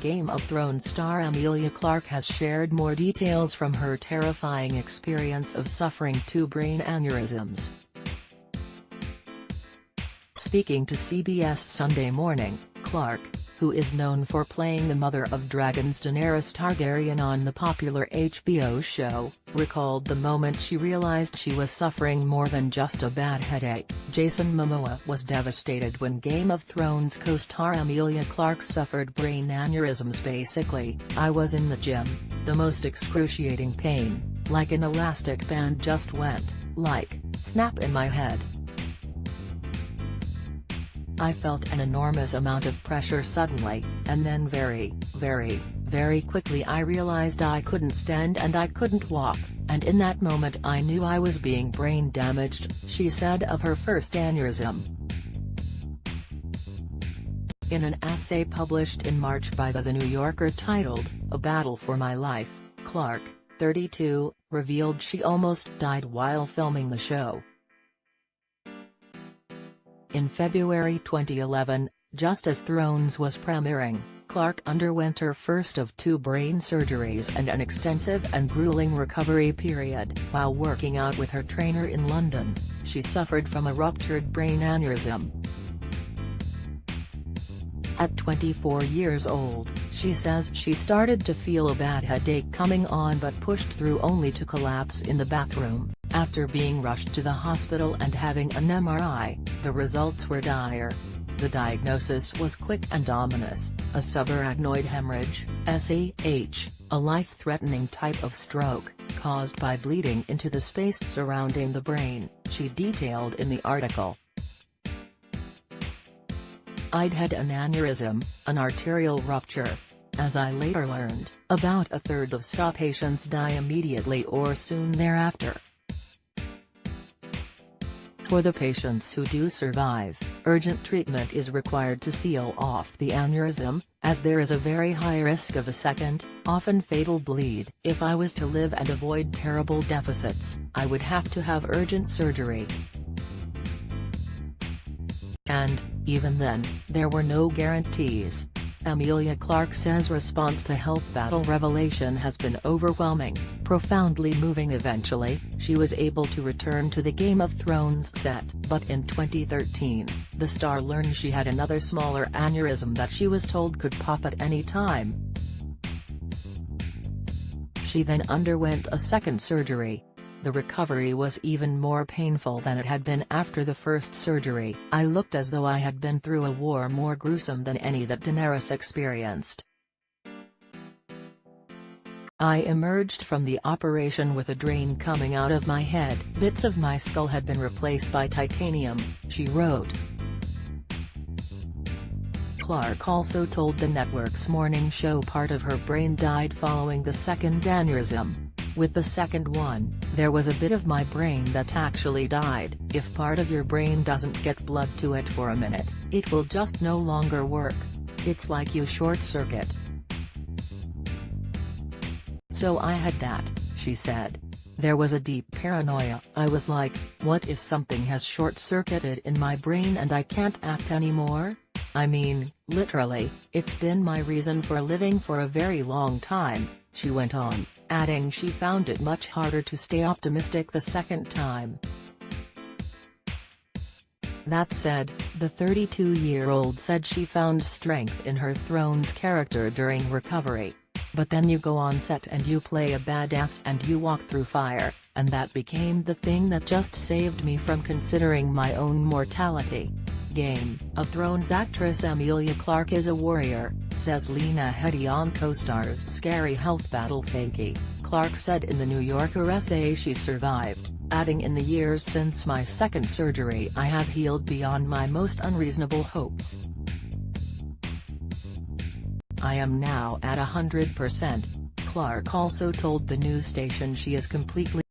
Game of Thrones star Emilia Clarke has shared more details from her terrifying experience of suffering 2 brain aneurysms. Speaking to CBS Sunday Morning, Clarke, who is known for playing the mother of dragons Daenerys Targaryen on the popular HBO show, recalled the moment she realized she was suffering more than just a bad headache. Jason Momoa was devastated when Game of Thrones co-star Emilia Clarke suffered brain aneurysms. Basically, I was in the gym, the most excruciating pain, like an elastic band just went, like, snap in my head. I felt an enormous amount of pressure suddenly, and then very quickly I realized I couldn't stand and I couldn't walk, and in that moment I knew I was being brain damaged, she said of her first aneurysm. In an essay published in March by The New Yorker titled, "A Battle for My Life," Clarke, 32, revealed she almost died while filming the show. In February 2011, just as Thrones was premiering, Clarke underwent her first of 2 brain surgeries and an extensive and grueling recovery period. While working out with her trainer in London, she suffered from a ruptured brain aneurysm. At 24 years old, she says she started to feel a bad headache coming on but pushed through only to collapse in the bathroom. After being rushed to the hospital and having an MRI, the results were dire. The diagnosis was quick and ominous: a subarachnoid hemorrhage, SAH, a life-threatening type of stroke, caused by bleeding into the space surrounding the brain, she detailed in the article. "I'd had an aneurysm, an arterial rupture. As I later learned, about a third of SA patients die immediately or soon thereafter. For the patients who do survive, urgent treatment is required to seal off the aneurysm, as there is a very high risk of a second, often fatal bleed. If I was to live and avoid terrible deficits, I would have to have urgent surgery. And, even then, there were no guarantees." Emilia Clarke says response to health battle revelation has been overwhelming, profoundly moving. Eventually, she was able to return to the Game of Thrones set. But in 2013, the star learned she had another smaller aneurysm that she was told could pop at any time. She then underwent a second surgery. The recovery was even more painful than it had been after the first surgery. "I looked as though I had been through a war more gruesome than any that Daenerys experienced. I emerged from the operation with a drain coming out of my head. Bits of my skull had been replaced by titanium," she wrote. Clarke also told the network's morning show part of her brain died following the second aneurysm. "With the second one, there was a bit of my brain that actually died. If part of your brain doesn't get blood to it for a minute, it will just no longer work. It's like you short-circuit. So I had that," she said. "There was a deep paranoia. I was like, what if something has short-circuited in my brain and I can't act anymore? I mean, literally, it's been my reason for living for a very long time," she went on, adding she found it much harder to stay optimistic the second time. That said, the 32-year-old said she found strength in her Thrones character during recovery. "But then you go on set and you play a badass and you walk through fire, and that became the thing that just saved me from considering my own mortality." Game of Thrones actress Emilia Clarke is a warrior, says Lena Headey on co-star's scary health battle. "Thanky," Clarke said in the New Yorker essay she survived, adding, "In the years since my second surgery I have healed beyond my most unreasonable hopes. I am now at 100%. Clarke also told the news station she is completely